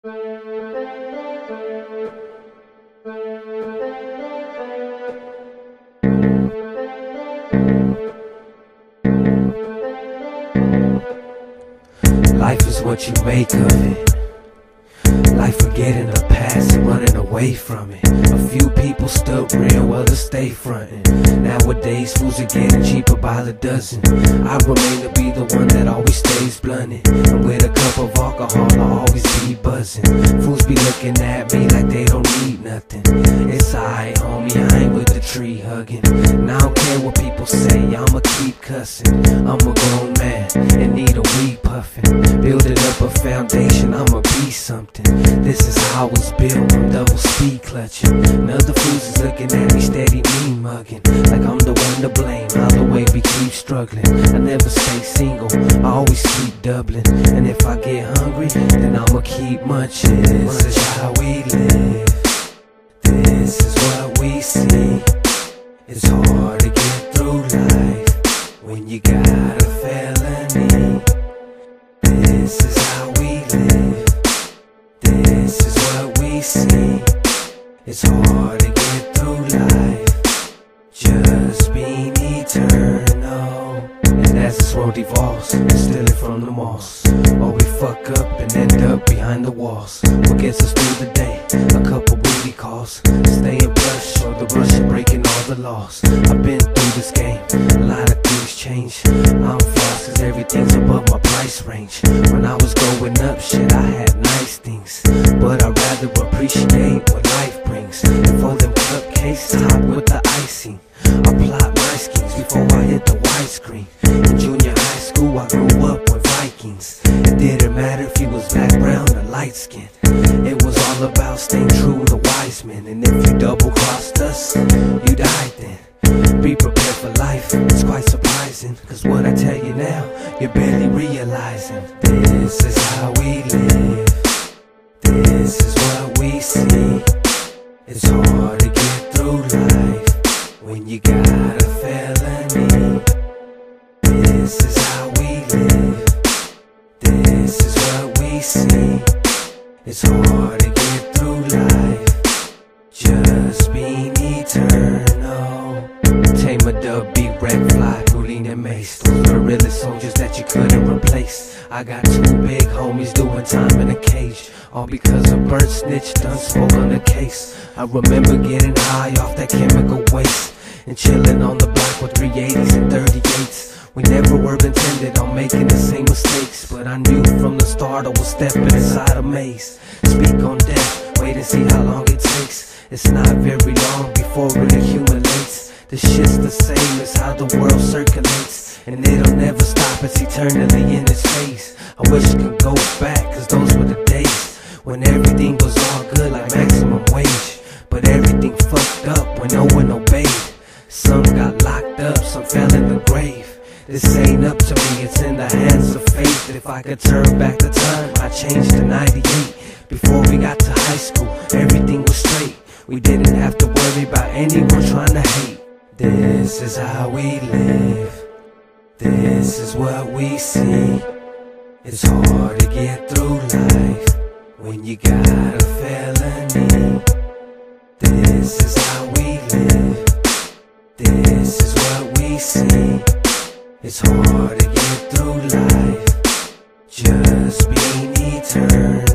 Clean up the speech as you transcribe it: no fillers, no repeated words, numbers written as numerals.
Life is what you make of it. Life forgetting the past and running away from it. A few people stood real, others stay frontin'. Nowadays fools are getting cheaper by the dozen. I remain to be the one that always stays blunted, and with a cup of alcohol I'll always be buzzing. Fools be looking at me like they don't need nothing. It's alright homie, I ain't with the tree hugging, and I don't care what people say, I'ma keep cussing. I'm a grown man and need a weed puffin', building up a foundation, I'ma be something. This is how I was built, I'm double speed clutching, and other fools is looking at me steady me mugging, like I'm the one to blame. Either way we keep struggling, I never stay single, I always keep doubling, and if I get hungry then I'ma keep munching. This is how we live, this is what we see. It's hard to get through life when you got a felony. This is how we live, this is what we see. It's hard to get through life, just being eternal. And as this world evolves, steal it from the moss, or we fuck up and end up behind the walls. What gets us through the day? A couple booty calls, staying plush or the rush and breaking all the laws. I've been through this game, a lot of things change. I'm flawed cause everything's above my price range. When I was growing up, shit, I had nice things, but I'd rather appreciate what life brings. And for them cupcakes topped with the icing, I plot my schemes before I hit the widescreen. In junior high school I grew up with Vikings. It didn't matter if he was black, brown or light skin. It was all about staying true to wise men, and if you double crossed us, you died then. Be prepared for life, it's quite surprising, cause what I tell you now, you're barely realizing. This is how we live, this is what we see. It's hard to get through life when you got a felony. This is how we live, this is what we see. It's hard to get through life, just being eternal. Tame a dub, beat, wreck, fly, Moulin and Mace. Those are the realest soldiers that you couldn't replace. I got two big homies doing time in a cage, all because a burnt snitch done spoke on the case. I remember getting high off that chemical waste and chilling on the block with 380s and 38s. We never were intended on making the same mistakes, but I knew from the start I was stepping inside a maze. Speak on death, wait and see how long it takes. It's not very long before it accumulates. This shit's the same as how the world circulates, and it'll never stop, it's eternally in its phase. I wish I could go back, cause those were the days when everything was all good like maximum wage, but everything fucked up when no one obeyed. Some got locked up, some fell in the grave. This ain't up to me, it's in the hands of fate. If I could turn back the time, I'd change to 98. Before we got to high school, everything was straight. We didn't have to worry about anyone trying to hate. This is how we live, this is what we see. It's hard to get through life when you got a felony. This is how we live, this is what we see. It's hard to get through life, just being eternal.